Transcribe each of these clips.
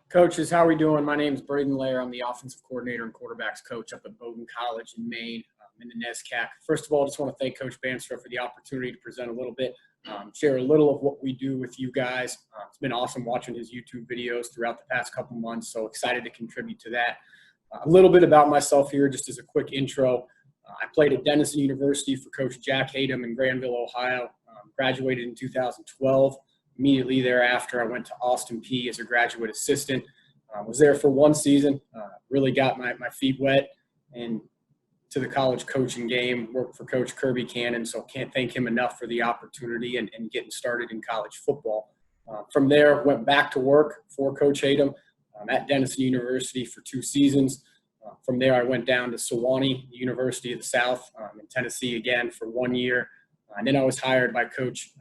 Coaches, how are we doing? My name is Braden Layer. I'm the offensive coordinator and quarterbacks coach up at Bowdoin College in Maine. In the NESCAC. First of all, I just want to thank Coach Bandstra for the opportunity to present a little bit, share a little of what we do with you guys. It's been awesome watching his YouTube videos throughout the past couple months, so excited to contribute to that. A little bit about myself here, just as a quick intro. I played at Denison University for Coach Jack Hayden in Granville, Ohio. Graduated in 2012. Immediately thereafter, I went to Austin Peay as a graduate assistant. Was there for one season, really got my feet wet and to the college coaching game, worked for Coach Kirby Cannon, so can't thank him enough for the opportunity and getting started in college football. From there, went back to work for Coach Hayden at Denison University for 2 seasons. From there, I went down to Sewanee, University of the South in Tennessee again for 1 year. And then I was hired by Coach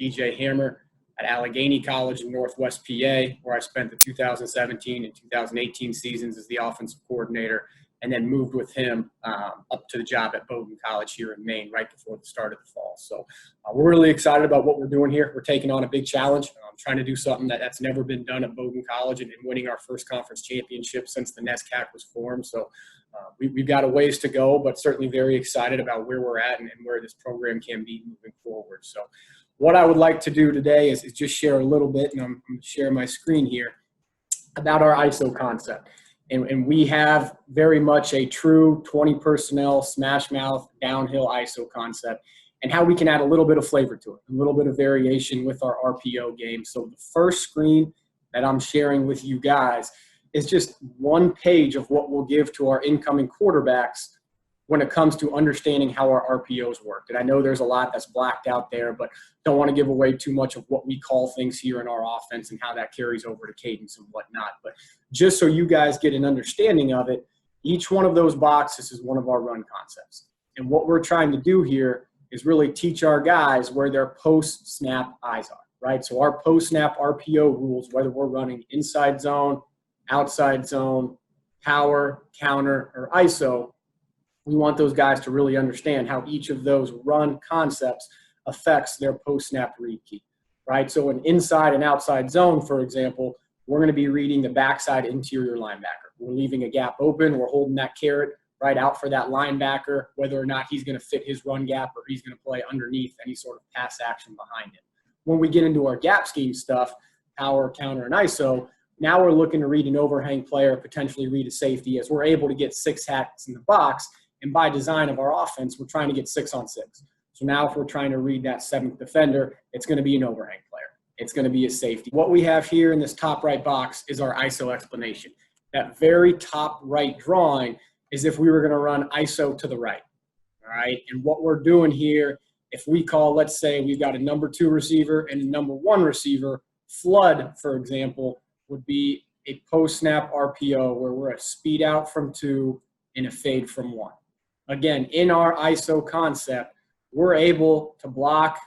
BJ Hammer at Allegheny College in Northwest PA, where I spent the 2017 and 2018 seasons as the offensive coordinator, and then moved with him up to the job at Bowdoin College here in Maine right before the start of the fall. So we're really excited about what we're doing here. We're taking on a big challenge. Trying to do something that's never been done at Bowdoin College and winning our first conference championship since the NESCAC was formed. So we've got a ways to go, but certainly very excited about where we're at and where this program can be moving forward. So what I would like to do today is just share a little bit, and I'm going to share my screen here, about our ISO concept. And we have very much a true 20 personnel, smash mouth, downhill ISO concept, and how we can add a little bit of flavor to it, a little bit of variation with our RPO game. So the first screen that I'm sharing with you guys is just one page of what we'll give to our incoming quarterbacks when it comes to understanding how our RPOs work. And I know there's a lot that's blacked out there, but don't want to give away too much of what we call things here in our offense and how that carries over to cadence and whatnot. But just so you guys get an understanding of it, each one of those boxes is one of our run concepts. And what we're trying to do here is really teach our guys where their post-snap eyes are, right? So our post-snap RPO rules, whether we're running inside zone, outside zone, power, counter, or ISO, we want those guys to really understand how each of those run concepts affects their post-snap read key, right? So an inside and outside zone, for example, we're going to be reading the backside interior linebacker. We're leaving a gap open. We're holding that carrot right out for that linebacker, whether or not he's going to fit his run gap or he's going to play underneath any sort of pass action behind him. When we get into our gap scheme stuff, power, counter, and ISO, now we're looking to read an overhang player, potentially read a safety, as we're able to get 6 hats in the box. And by design of our offense, we're trying to get 6 on 6. So now if we're trying to read that 7th defender, it's going to be an overhang player. It's going to be a safety. What we have here in this top right box is our ISO explanation. That very top right drawing is if we were going to run ISO to the right. All right. And what we're doing here, if we call, let's say we've got a number 2 receiver and a number 1 receiver, flood, for example, would be a post-snap RPO where we're a speed out from 2 and a fade from 1. Again, in our ISO concept, we're able to block,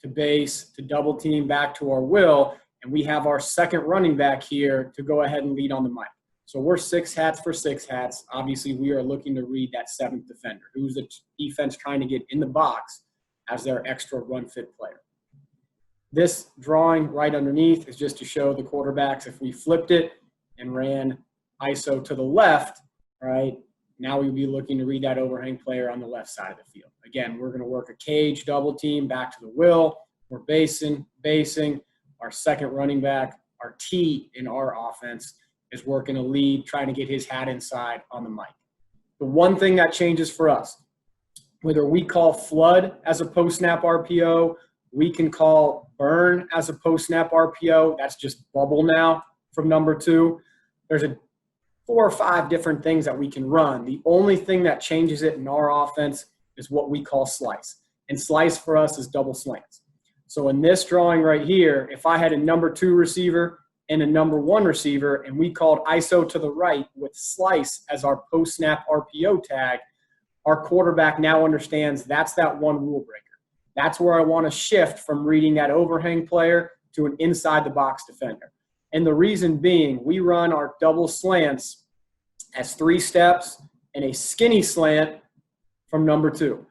to base, to double team back to our will, and we have our second running back here to go ahead and lead on the mic. So we're 6 hats for 6 hats. Obviously, we are looking to read that 7th defender, who's the defense trying to get in the box as their extra run fit player. This drawing right underneath is just to show the quarterbacks if we flipped it and ran ISO to the left, right? Now we'll be looking to read that overhang player on the left side of the field. Again, we're going to work a cage double team back to the will. We're basing. Our second running back, our T in our offense, is working a lead, trying to get his hat inside on the mic. The one thing that changes for us, whether we call flood as a post-snap RPO, we can call burn as a post-snap RPO. That's just bubble now from number 2. There's 4 or 5 different things that we can run. The only thing that changes it in our offense is what we call slice. And slice for us is double slants. So in this drawing right here, if I had a number 2 receiver and a number 1 receiver and we called ISO to the right with slice as our post-snap RPO tag, our quarterback now understands that's that one rule breaker. That's where I want to shift from reading that overhang player to an inside the box defender. And the reason being, we run our double slants as 3 steps and a skinny slant from number 2.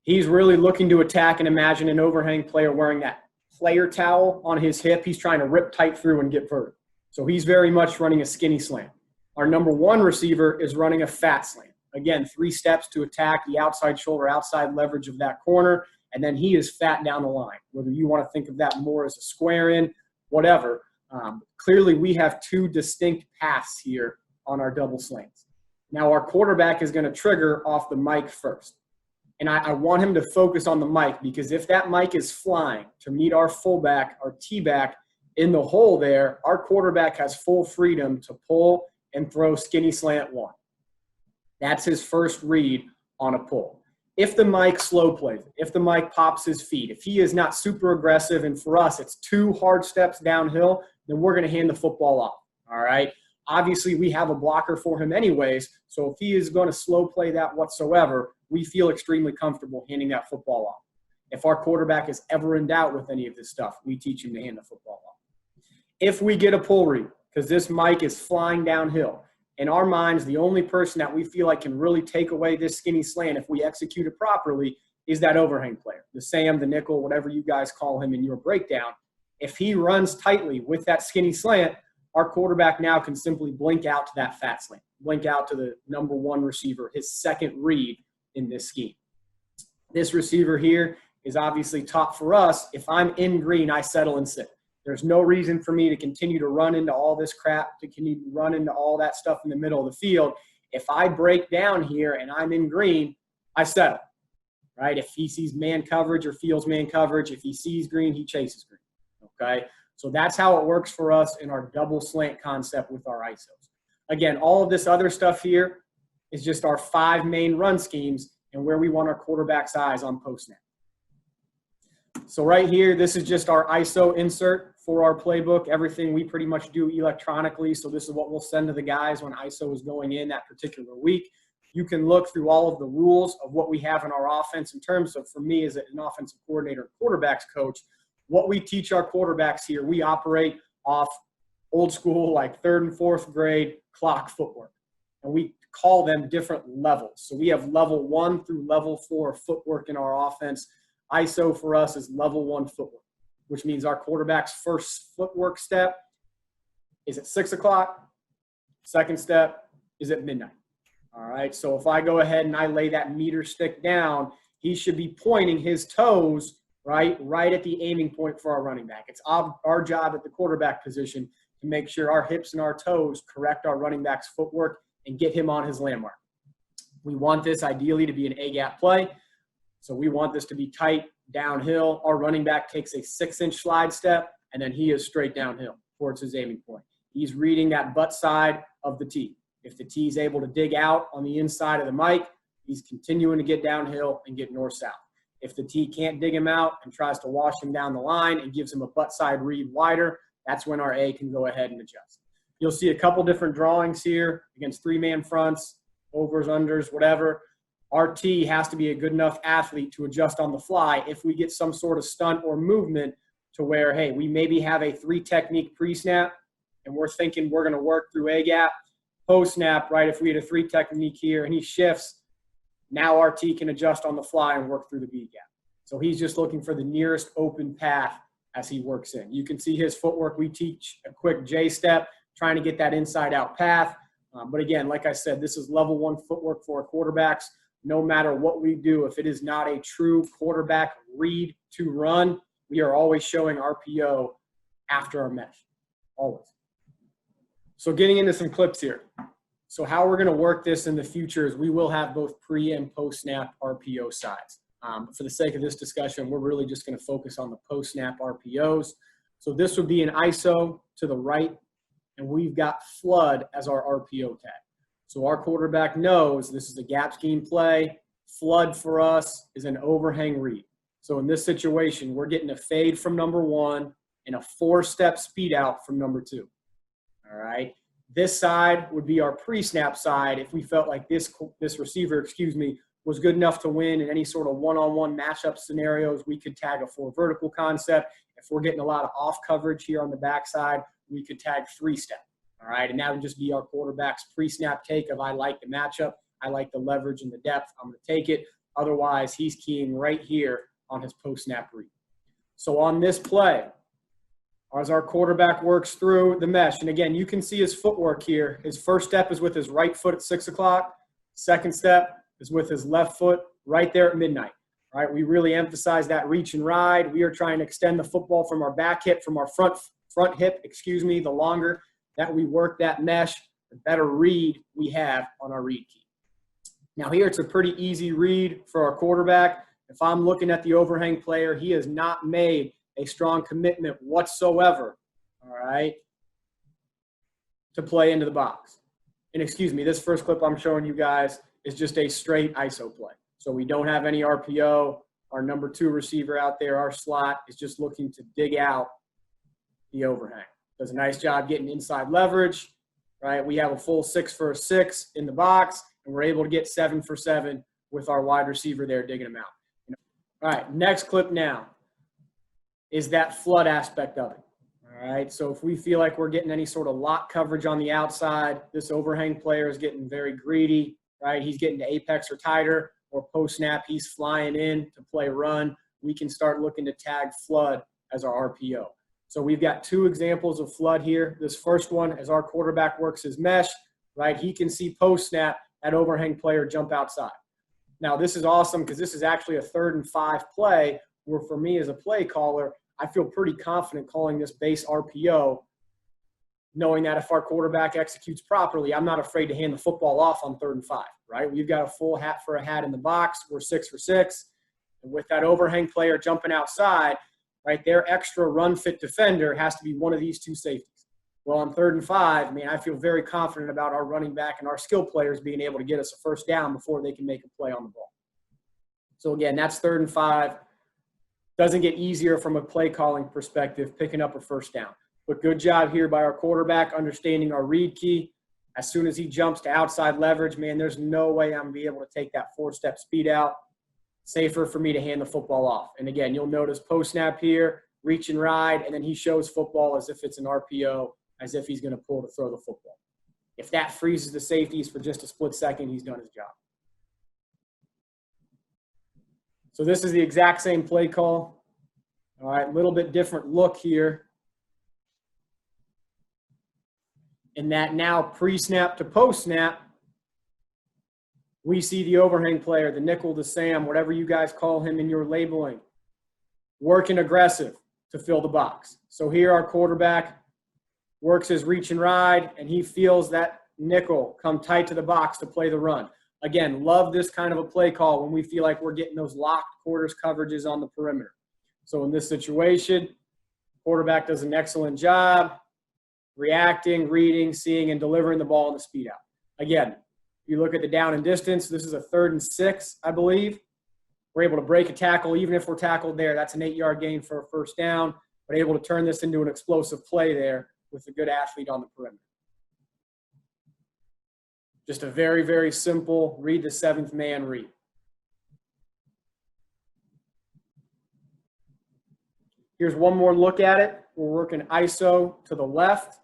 He's really looking to attack and imagine an overhang player wearing that player towel on his hip. He's trying to rip tight through and get vertical. So he's very much running a skinny slant. Our number one receiver is running a fat slant. Again, 3 steps to attack the outside shoulder, outside leverage of that corner, and then he is fat down the line. Whether you want to think of that more as a square in, whatever. Clearly, we have 2 distinct paths here on our double slants. Now, our quarterback is going to trigger off the mic first. And I want him to focus on the mic, because if that mic is flying to meet our fullback, our T-back in the hole there, our quarterback has full freedom to pull and throw skinny slant 1. That's his first read on a pull. If the mic slow plays it, if the mic pops his feet, if he is not super aggressive, and for us it's 2 hard steps downhill, then we're going to hand the football off, all right? Obviously, we have a blocker for him anyways, so if he is going to slow play that whatsoever, we feel extremely comfortable handing that football off. If our quarterback is ever in doubt with any of this stuff, we teach him to hand the football off. If we get a pull read, because this mic is flying downhill, in our minds, the only person that we feel like can really take away this skinny slant if we execute it properly is that overhang player, the Sam, the nickel, whatever you guys call him in your breakdown. If he runs tightly with that skinny slant, our quarterback now can simply blink out to that fat slant, blink out to the number one receiver, his second read in this scheme. This receiver here is obviously top for us. If I'm in green, I settle and sit. There's no reason for me to continue to run into all this crap, to continue to run into all that stuff in the middle of the field. If I break down here and I'm in green, I settle, right? If he sees man coverage or feels man coverage, if he sees green, he chases green, okay? So that's how it works for us in our double slant concept with our ISOs. Again, all of this other stuff here is just our 5 main run schemes and where we want our quarterback's eyes on post snap. So right here, this is just our ISO insert for our playbook. Everything we pretty much do electronically. So this is what we'll send to the guys when ISO is going in that particular week. You can look through all of the rules of what we have in our offense in terms of, for me as an offensive coordinator, quarterbacks coach, what we teach our quarterbacks here, we operate off old school, like 3rd and 4th grade clock footwork. And we call them different levels. So we have level 1 through level 4 footwork in our offense. ISO for us is level 1 footwork, which means our quarterback's first footwork step is at 6 o'clock. Second step is at midnight. All right. So if I go ahead and I lay that meter stick down, he should be pointing his toes right at the aiming point for our running back. It's our job at the quarterback position to make sure our hips and our toes correct our running back's footwork and get him on his landmark. We want this ideally to be an A-gap play. So we want this to be tight downhill. Our running back takes a 6-inch slide step, and then he is straight downhill towards his aiming point. He's reading that butt side of the tee. If the tee is able to dig out on the inside of the mic, he's continuing to get downhill and get north-south. If the tee can't dig him out and tries to wash him down the line and gives him a butt side read wider, that's when our A can go ahead and adjust. You'll see a couple different drawings here against 3-man fronts, overs, unders, whatever. Our T has to be a good enough athlete to adjust on the fly if we get some sort of stunt or movement to where, hey, we maybe have a 3-technique pre-snap and we're thinking we're going to work through A-gap. Post-snap, right, if we had a 3-technique here and he shifts, now our T can adjust on the fly and work through the B-gap. So he's just looking for the nearest open path as he works in. You can see his footwork. We teach a quick J-step, trying to get that inside-out path. But again, like I said, this is level 1 footwork for our quarterbacks. No matter what we do, if it is not a true quarterback read to run, we are always showing RPO after our mesh, always. So getting into some clips here. So how we're going to work this in the future is we will have both pre and post-snap RPO sides. For the sake of this discussion, we're really just going to focus on the post-snap RPOs. So this would be an ISO to the right, and we've got flood as our RPO tag. So our quarterback knows this is a gap scheme play. Flood for us is an overhang read. So in this situation, we're getting a fade from number 1 and a 4-step speed out from number 2. All right. This side would be our pre-snap side if we felt like this receiver, was good enough to win in any sort of one-on-one matchup scenarios. We could tag a 4 vertical concept. If we're getting a lot of off coverage here on the backside, we could tag 3-step. All right, and that would just be our quarterback's pre-snap take of I like the matchup, I like the leverage and the depth, I'm going to take it. Otherwise, he's keying right here on his post-snap read. So on this play, as our quarterback works through the mesh. And again, you can see his footwork here. His first step is with his right foot at 6 o'clock. Second step is with his left foot right there at midnight. All right, we really emphasize that reach and ride. We are trying to extend the football from our back hip, from our front hip, the longer that we work that mesh, the better read we have on our read key. Now here it's a pretty easy read for our quarterback. If I'm looking at the overhang player, he has not made a strong commitment whatsoever, all right, to play into the box. And this first clip I'm showing you guys is just a straight ISO play. So we don't have any RPO. Our number 2 receiver out there, our slot, is just looking to dig out the overhang. Does a nice job getting inside leverage, right? We have a full 6 for a 6 in the box, and we're able to get 7 for 7 with our wide receiver there digging them out. All right, next clip now is that flood aspect of it. All right, so if we feel like we're getting any sort of lock coverage on the outside, this overhang player is getting very greedy, right? He's getting to apex or tighter, or post-snap, he's flying in to play run. We can start looking to tag flood as our RPO. So we've got 2 examples of flood here. This first one, as our quarterback works his mesh, right, he can see post-snap that overhang player jump outside. Now, this is awesome because this is actually a 3rd and 5 play where, for me as a play caller, I feel pretty confident calling this base RPO, knowing that if our quarterback executes properly, I'm not afraid to hand the football off on 3rd and 5, right? We've got a full hat for a hat in the box. We're 6 for 6. And with that overhang player jumping outside, right, their extra run-fit defender has to be one of these 2 safeties. Well, on 3rd and 5, I feel very confident about our running back and our skill players being able to get us a first down before they can make a play on the ball. So, again, that's 3rd and 5. Doesn't get easier from a play calling perspective, picking up a first down. But good job here by our quarterback, understanding our read key. As soon as he jumps to outside leverage, there's no way I'm going to be able to take that 4-step speed out. Safer for me to hand the football off. And again, you'll notice post-snap here, reach and ride, and then he shows football as if it's an RPO, as if he's going to pull to throw the football. If that freezes the safeties for just a split second, he's done his job. So this is the exact same play call. All right, a little bit different look here. In that now pre-snap to post-snap, we see the overhang player, the nickel, the Sam, whatever you guys call him in your labeling, working aggressive to fill the box. So here our quarterback works his reach and ride, and he feels that nickel come tight to the box to play the run. Again, love this kind of a play call when we feel like we're getting those locked quarters coverages on the perimeter. So in this situation, quarterback does an excellent job reacting, reading, seeing, and delivering the ball in the speed out. Again, if you look at the down and distance, this is a 3rd and 6, I believe. We're able to break a tackle, even if we're tackled there. That's an 8-yard gain for a first down, but able to turn this into an explosive play there with a good athlete on the perimeter. Just a very, very simple read the 7th man read. Here's one more look at it. We're working ISO to the left.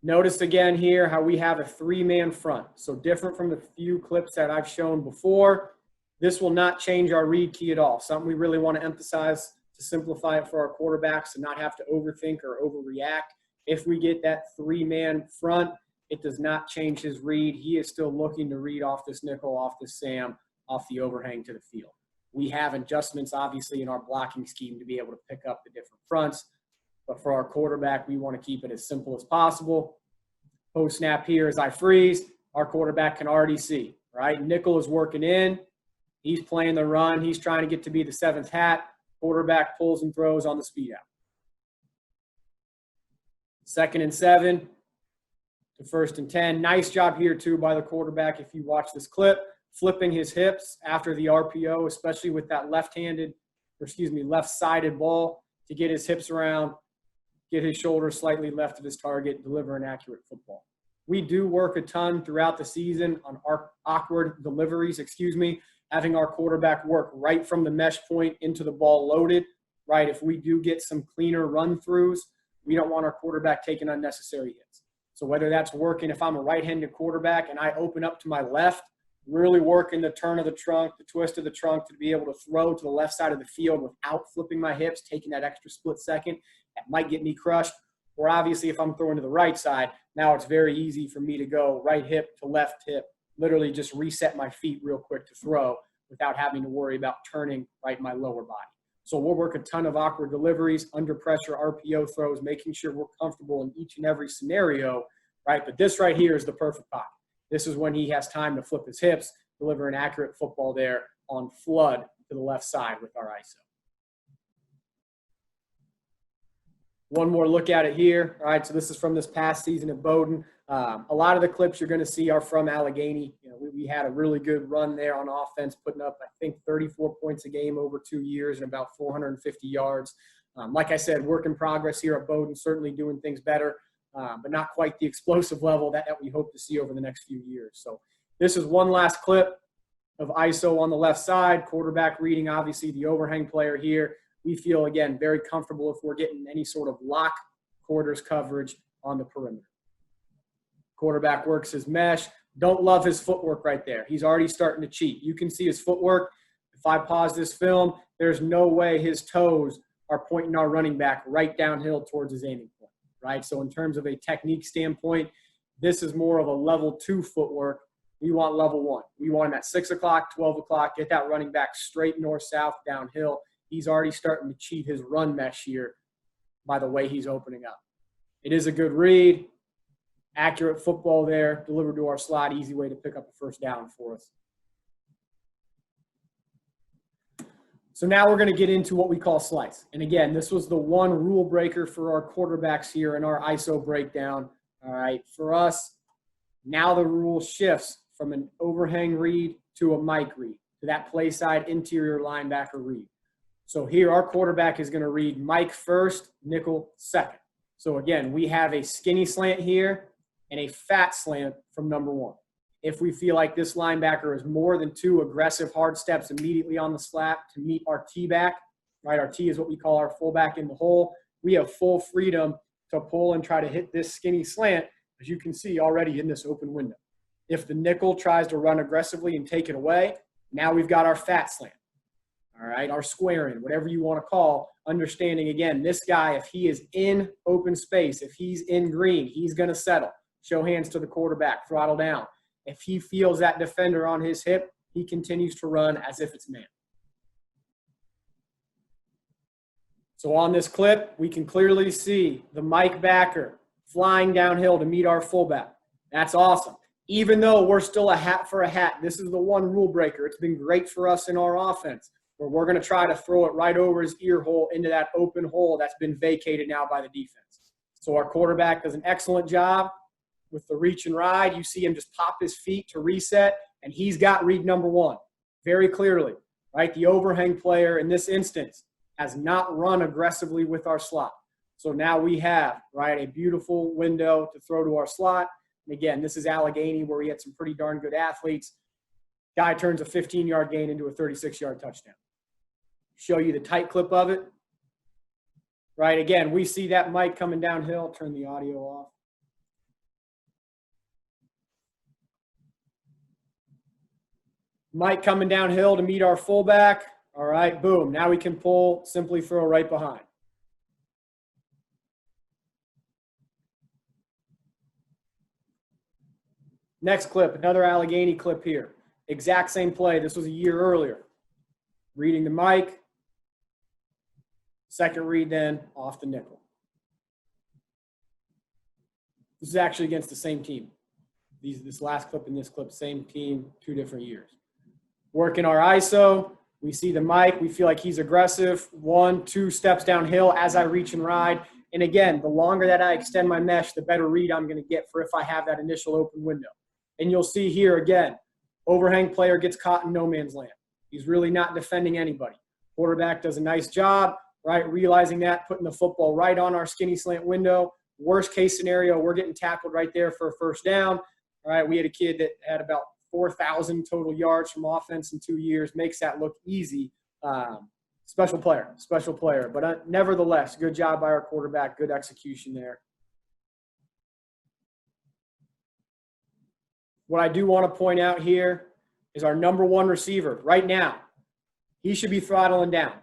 Notice again here how we have a 3-man front. So different from the few clips that I've shown before. This will not change our read key at all. Something we really want to emphasize to simplify it for our quarterbacks and not have to overthink or overreact. If we get that 3-man front, it does not change his read. He is still looking to read off this nickel, off this Sam, off the overhang to the field. We have adjustments, obviously, in our blocking scheme to be able to pick up the different fronts. But for our quarterback, we want to keep it as simple as possible. Post-snap here, as I freeze, our quarterback can already see, right? Nickel is working in. He's playing the run. He's trying to get to be the 7th hat. Quarterback pulls and throws on the speed out. 2nd and 7 to 1st and 10. Nice job here, too, by the quarterback. If you watch this clip, flipping his hips after the RPO, especially with that left-sided ball to get his hips around, get his shoulders slightly left of his target, deliver an accurate football. We do work a ton throughout the season on our awkward deliveries, having our quarterback work right from the mesh point into the ball loaded, right? If we do get some cleaner run-throughs, we don't want our quarterback taking unnecessary hits. So whether that's working, if I'm a right-handed quarterback and I open up to my left really working the turn of the trunk, the twist of the trunk to be able to throw to the left side of the field without flipping my hips, taking that extra split second. That might get me crushed. Or obviously if I'm throwing to the right side, now it's very easy for me to go right hip to left hip, literally just reset my feet real quick to throw without having to worry about turning my lower body. So we'll work a ton of awkward deliveries, under pressure RPO throws, making sure we're comfortable in each and every scenario, right? But this right here is the perfect pocket. This is when he has time to flip his hips, deliver an accurate football there on flood to the left side with our ISO. One more look at it here. All right, so this is from this past season at Bowdoin. A lot of the clips you're going to see are from Allegheny. You know, we had a really good run there on offense, putting up, I think, 34 points a game over 2 years and about 450 yards. Like I said, work in progress here at Bowdoin, certainly doing things better, but not quite the explosive level that we hope to see over the next few years. So this is one last clip of ISO on the left side, quarterback reading, obviously, the overhang player here. We feel, again, very comfortable if we're getting any sort of lock quarters coverage on the perimeter. Quarterback works his mesh. Don't love his footwork right there. He's already starting to cheat. You can see his footwork. If I pause this film, there's no way his toes are pointing our running back right downhill towards his aiming point, right? So in terms of a technique standpoint, this is more of a level 2 footwork. We want level 1. We want him at 6 o'clock, 12 o'clock, get that running back straight north-south downhill. He's already starting to cheat his run mesh here by the way he's opening up. It is a good read. Accurate football there, delivered to our slot, easy way to pick up a first down for us. So now we're going to get into what we call slice. And again, this was the one rule breaker for our quarterbacks here in our ISO breakdown. All right, for us, now the rule shifts from an overhang read to a Mike read, to that play side interior linebacker read. So here our quarterback is going to read Mike first, nickel second. So again, we have a skinny slant here and a fat slant from number 1. If we feel like this linebacker is more than 2 aggressive hard steps immediately on the slat to meet our T back, right? Our T is what we call our fullback in the hole. We have full freedom to pull and try to hit this skinny slant, as you can see already in this open window. If the nickel tries to run aggressively and take it away, now we've got our fat slant. All right, our squaring, whatever you want to call, understanding, again, this guy, if he is in open space, if he's in green, he's going to settle. Show hands to the quarterback, throttle down. If he feels that defender on his hip, he continues to run as if it's man. So on this clip, we can clearly see the Mike backer flying downhill to meet our fullback. That's awesome. Even though we're still a hat for a hat, this is the one rule breaker. It's been great for us in our offense, where we're going to try to throw it right over his ear hole into that open hole that's been vacated now by the defense. So our quarterback does an excellent job with the reach and ride. You see him just pop his feet to reset, and he's got read number 1 very clearly, right? The overhang player in this instance has not run aggressively with our slot. So now we have, right, a beautiful window to throw to our slot. And again, this is Allegheny, where we had some pretty darn good athletes. Guy turns a 15-yard gain into a 36-yard touchdown. Show you the tight clip of it. Right, again, we see that Mike coming downhill. Turn the audio off. Mike coming downhill to meet our fullback. All right, boom. Now we can pull, simply throw right behind. Next clip, another Allegheny clip here. Exact same play. This was a year earlier. Reading the Mike. Second read then off the nickel. This is actually against the same team. This last clip and this clip, same team, 2 different years. Working our ISO. We see the Mike. We feel like he's aggressive. 1, 2 steps downhill as I reach and ride. And again, the longer that I extend my mesh, the better read I'm going to get for if I have that initial open window. And you'll see here again, overhang player gets caught in no man's land. He's really not defending anybody. Quarterback does a nice job, right? Realizing that, putting the football right on our skinny slant window. Worst case scenario, we're getting tackled right there for a first down. All right, we had a kid that had about 4,000 total yards from offense in 2 years. Makes that look easy. Special player. But nevertheless, good job by our quarterback. Good execution there. What I do want to point out here, is our number one receiver right now. He should be throttling down.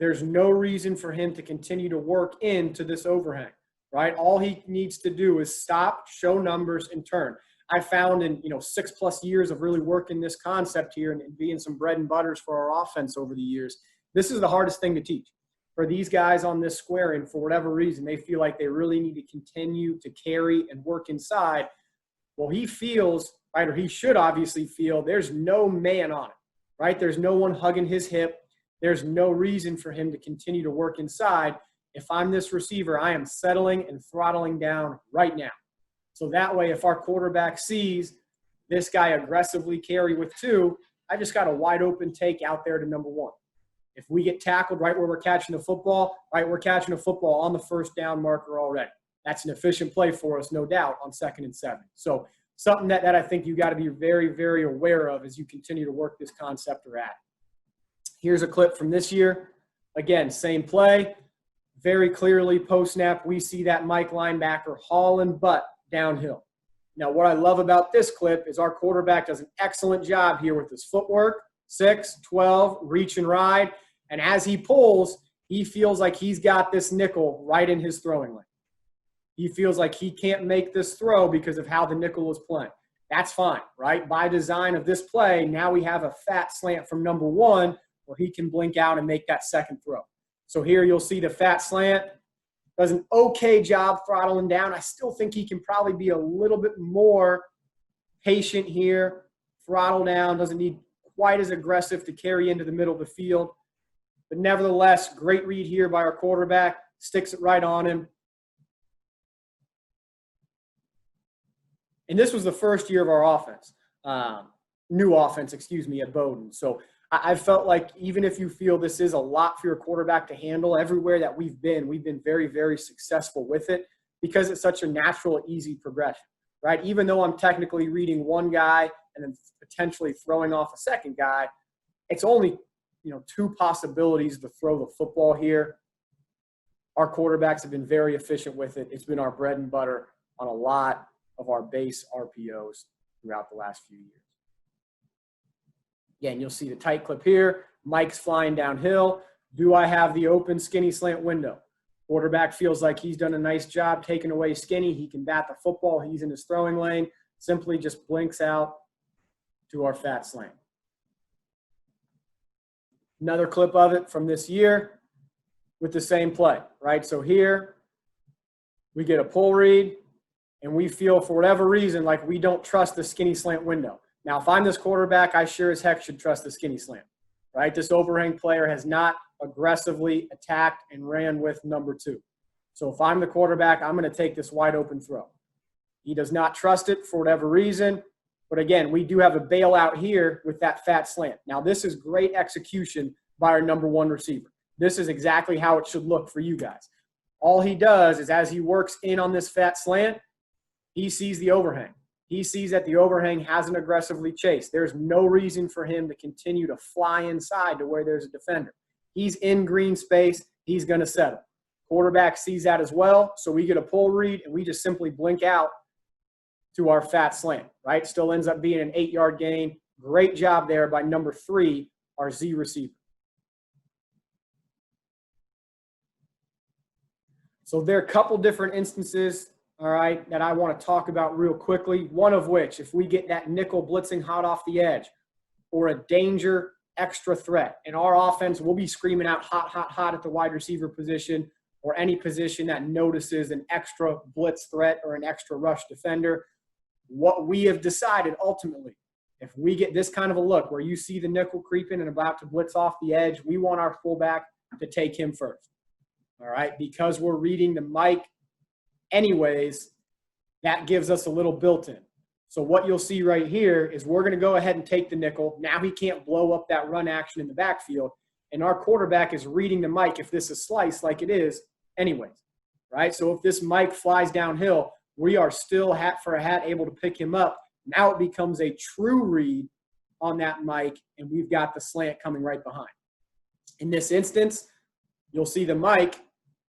There's no reason for him to continue to work into this overhang, right? All he needs to do is stop, show numbers, and turn. I found in 6+ years of really working this concept here and being some bread and butters for our offense over the years, this is the hardest thing to teach. For these guys on this square, and for whatever reason, they feel like they really need to continue to carry and work inside. Well, he feels, right, or he should obviously feel there's no man on it, right? There's no one hugging his hip. There's no reason for him to continue to work inside. If I'm this receiver, I am settling and throttling down right now. So that way, if our quarterback sees this guy aggressively carry with 2, I just got a wide open take out there to number 1. If we get tackled right where we're catching the football, right, we're catching a football on the first down marker already. That's an efficient play for us, no doubt, on 2nd and 7. So something that I think you got to be very, very aware of as you continue to work this concept or at. Here's a clip from this year. Again, same play. Very clearly, post-snap, we see that Mike linebacker hauling butt downhill. Now, what I love about this clip is our quarterback does an excellent job here with his footwork, 6, 12, reach and ride. And as he pulls, he feels like he's got this nickel right in his throwing lane. He feels like he can't make this throw because of how the nickel is playing. That's fine, right? By design of this play, now we have a fat slant from number 1 where he can blink out and make that second throw. So here you'll see the fat slant. Does an okay job throttling down. I still think he can probably be a little bit more patient here. Throttle down, doesn't need quite as aggressive to carry into the middle of the field. But nevertheless, great read here by our quarterback. Sticks it right on him. And this was the first year of our offense. New offense, at Bowdoin. So I felt like even if you feel this is a lot for your quarterback to handle, everywhere that we've been very, very successful with it because it's such a natural, easy progression, right? Even though I'm technically reading one guy and then potentially throwing off a second guy, it's only, 2 possibilities to throw the football here. Our quarterbacks have been very efficient with it. It's been our bread and butter on a lot of our base RPOs throughout the last few years. Again, you'll see the tight clip here. Mike's flying downhill. Do I have the open skinny slant window? Quarterback feels like he's done a nice job taking away skinny. He can bat the football. He's in his throwing lane. Simply just blinks out to our fat slant. Another clip of it from this year with the same play, right? So here we get a pull read, and we feel for whatever reason like we don't trust the skinny slant window. Now, if I'm this quarterback, I sure as heck should trust the skinny slant, right? This overhang player has not aggressively attacked and ran with number 2. So if I'm the quarterback, I'm going to take this wide open throw. He does not trust it for whatever reason. But again, we do have a bailout here with that fat slant. Now, this is great execution by our number 1 receiver. This is exactly how it should look for you guys. All he does is as he works in on this fat slant, he sees the overhang. He sees that the overhang hasn't aggressively chased. There's no reason for him to continue to fly inside to where there's a defender. He's in green space. He's going to settle. Quarterback sees that as well, so we get a pull read, and we just simply blink out to our fat slant, right? Still ends up being an 8-yard gain. Great job there by number 3, our Z receiver. So there are a couple different instances, all right, that I want to talk about real quickly. One of which, if we get that nickel blitzing hot off the edge or a danger extra threat, and our offense will be screaming out hot, hot, hot at the wide receiver position or any position that notices an extra blitz threat or an extra rush defender. What we have decided ultimately, if we get this kind of a look where you see the nickel creeping and about to blitz off the edge, we want our fullback to take him first, all right? Because we're reading the mic anyways, that gives us a little built-in. So what you'll see right here is we're going to go ahead and take the nickel. Now he can't blow up that run action in the backfield, and our quarterback is reading the mic if this is sliced like it is anyways, right? So if this mic flies downhill, we are still hat for a hat able to pick him up. Now it becomes a true read on that mic, and we've got the slant coming right behind. In this instance, you'll see the mic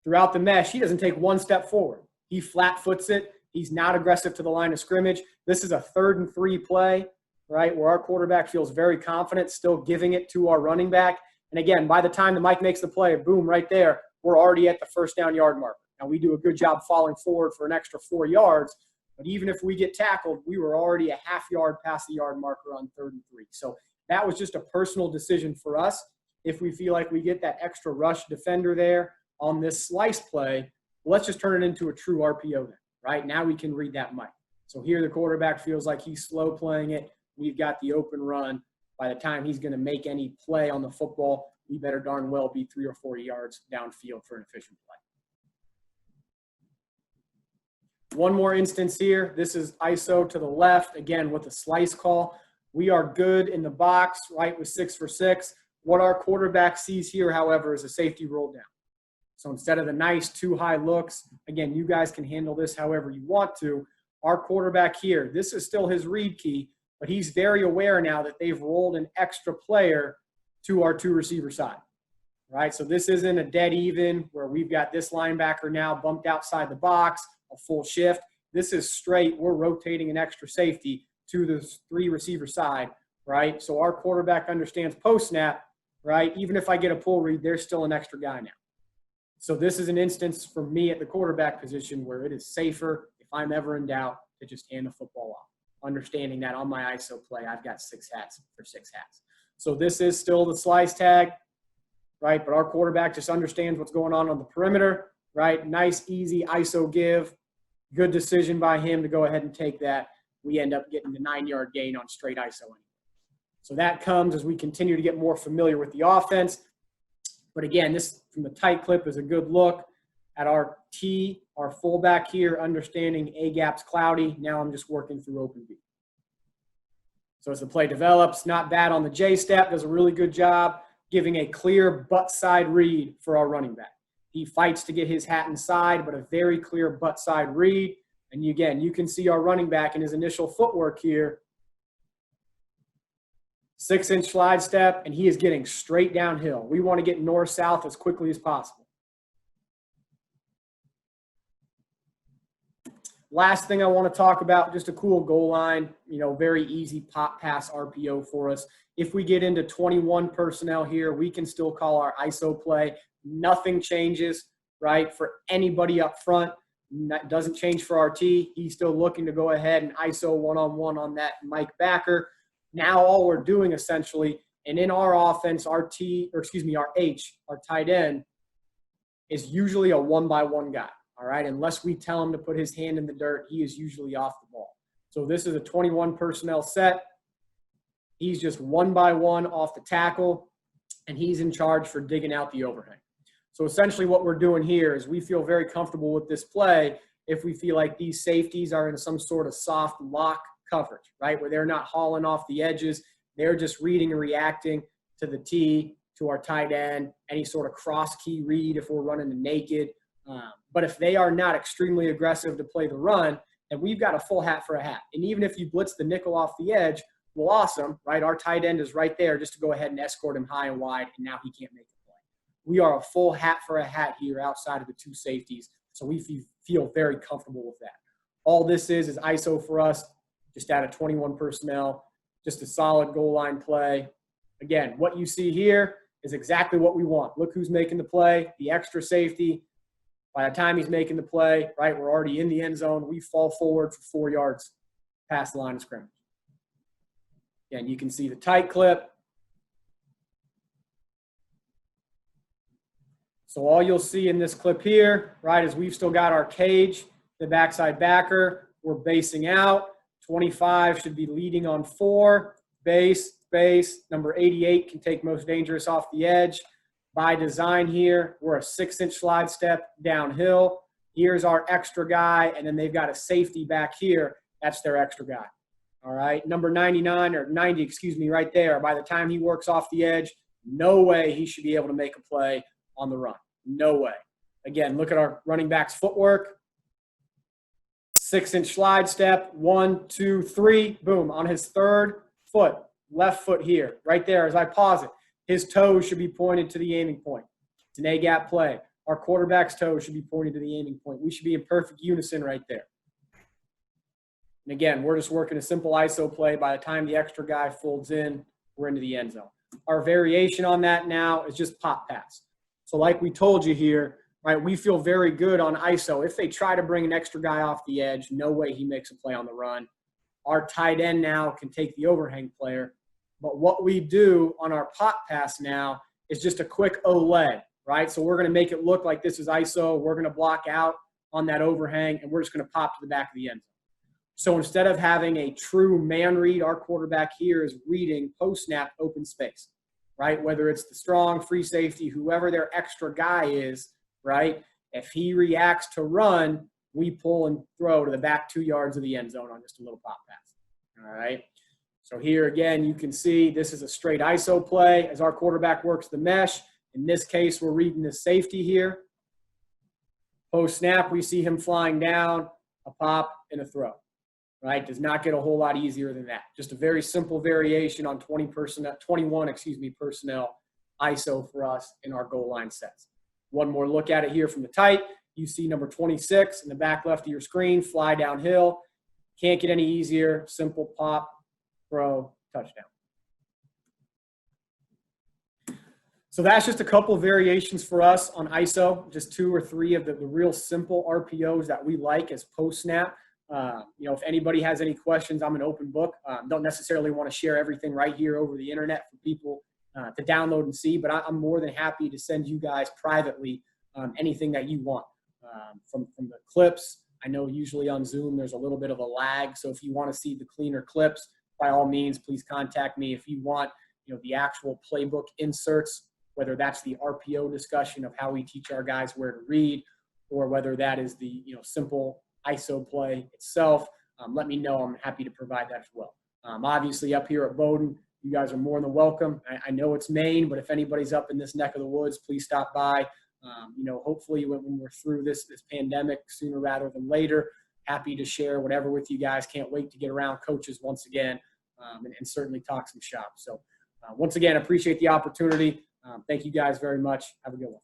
throughout the mesh. He doesn't take one step forward. He flat foots it. He's not aggressive to the line of scrimmage. This is a 3rd and 3 play. right, where our quarterback feels very confident, still giving it to our running back. And again, by the time the Mike makes the play, boom, right there, we're already at the first down yard marker. Now, we do a good job falling forward for an extra 4 yards, but even if we get tackled, we were already a half yard past the yard marker on 3rd and 3. So that was just a personal decision for us. If we feel like we get that extra rush defender there on this slice play, let's just turn it into a true RPO then, right? Now we can read that Mike. So here the quarterback feels like he's slow playing it. We've got the open run. By the time he's going to make any play on the football, we better darn well be 3 or 4 yards downfield for an efficient play. One more instance here. This is ISO to the left, again, with a slice call. We are good in the box, right, with 6 for 6. What our quarterback sees here, however, is a safety roll down. So instead of the nice 2 high looks, again, you guys can handle this however you want to. Our quarterback here, this is still his read key, but he's very aware now that they've rolled an extra player to our 2 receiver side, right? So this isn't a dead even where we've got this linebacker now bumped outside the box, a full shift. This is straight. We're rotating an extra safety to the 3 receiver side, right? So our quarterback understands post snap, right? Even if I get a pull read, there's still an extra guy now. So this is an instance for me at the quarterback position where it is safer, if I'm ever in doubt, to just hand the football off. Understanding that on my ISO play, I've got 6 hats for 6 hats. So this is still the slice tag, right? But our quarterback just understands what's going on the perimeter, right? Nice, easy ISO give. Good decision by him to go ahead and take that. We end up getting the 9-yard gain on straight ISO anyway. So that comes as we continue to get more familiar with the offense. But again, this from the tight clip is a good look at our T, our fullback here, understanding A gap's cloudy. Now I'm just working through open B. So as the play develops, not bad on the J step, does a really good job giving a clear butt side read for our running back. He fights to get his hat inside, but a very clear butt side read. And again, you can see our running back in his initial footwork here. 6-inch slide step, and he is getting straight downhill. We want to get north-south as quickly as possible. Last thing I want to talk about, just a cool goal line, very easy pop pass RPO for us. If we get into 21 personnel here, we can still call our ISO play. Nothing changes, right, for anybody up front. That doesn't change for our T. He's still looking to go ahead and ISO one-on-one on that Mike backer. Now all we're doing essentially, and in our offense, our H, our tight end, is usually a 1-by-1 guy, all right? Unless we tell him to put his hand in the dirt, he is usually off the ball. So this is a 21 personnel set. He's just 1-by-1 off the tackle, and he's in charge for digging out the overhang. So essentially what we're doing here is we feel very comfortable with this play if we feel like these safeties are in some sort of soft lock coverage, right, where they're not hauling off the edges. They're just reading and reacting to the T, to our tight end, any sort of cross key read if we're running a naked. But if they are not extremely aggressive to play the run, then we've got a full hat for a hat. And even if you blitz the nickel off the edge, well, awesome, right? Our tight end is right there just to go ahead and escort him high and wide, and now he can't make a play. We are a full hat for a hat here outside of the 2 safeties, so we feel very comfortable with that. All this is ISO for us, just out of 21 personnel, just a solid goal line play. Again, what you see here is exactly what we want. Look who's making the play, the extra safety. By the time he's making the play, right, we're already in the end zone. We fall forward for 4 yards past the line of scrimmage. Again, you can see the tight clip. So all you'll see in this clip here, right, is we've still got our cage, the backside backer. We're basing out. 25 should be leading on 4. Base. Number 88 can take most dangerous off the edge. By design here, we're a 6-inch slide step downhill. Here's our extra guy, and then they've got a safety back here. That's their extra guy. All right, number 99 or 90, right there. By the time he works off the edge, no way he should be able to make a play on the run. No way. Again, look at our running back's footwork. 6-inch slide step, 1, 2, 3, boom, on his 3rd foot, left foot here, right there as I pause it. His toes should be pointed to the aiming point. It's an A-gap play. Our quarterback's toes should be pointed to the aiming point. We should be in perfect unison right there. And again, we're just working a simple ISO play. By the time the extra guy folds in, we're into the end zone. Our variation on that now is just pop pass. So like we told you here, right, we feel very good on ISO. If they try to bring an extra guy off the edge, no way he makes a play on the run. Our tight end now can take the overhang player. But what we do on our pop pass now is just a quick O-leg, right? So we're going to make it look like this is ISO. We're going to block out on that overhang, and we're just going to pop to the back of the end zone. So instead of having a true man read, our quarterback here is reading post-snap open space, right? Whether it's the strong, free safety, whoever their extra guy is, right? If he reacts to run, we pull and throw to the back 2 yards of the end zone on just a little pop pass, all right? So here again, you can see this is a straight ISO play as our quarterback works the mesh. In this case, we're reading the safety here. Post-snap, we see him flying down, a pop, and a throw. Right? Does not get a whole lot easier than that. Just a very simple variation on 21 personnel ISO for us in our goal line sets. One more look at it here from the tight. You see number 26 in the back left of your screen, fly downhill. Can't get any easier. Simple pop, throw, touchdown. So that's just a couple of variations for us on ISO, just 2 or 3 of the real simple RPOs that we like as post-snap. You know, if anybody has any questions, I'm an open book. Don't necessarily want to share everything right here over the internet for people to download and see, but I'm more than happy to send you guys privately anything that you want. From the clips, I know usually on Zoom there's a little bit of a lag, so if you want to see the cleaner clips, by all means, please contact me. If you want, you know, the actual playbook inserts, whether that's the RPO discussion of how we teach our guys where to read, or whether that is the, you know, simple ISO play itself, let me know. I'm happy to provide that as well. Obviously up here at Bowdoin, you guys are more than welcome. I know it's Maine, but if anybody's up in this neck of the woods, please stop by. You know, hopefully when we're through this pandemic sooner rather than later, happy to share whatever with you guys. Can't wait to get around coaches once again and certainly talk some shop. So once again, appreciate the opportunity. Thank you guys very much. Have a good one.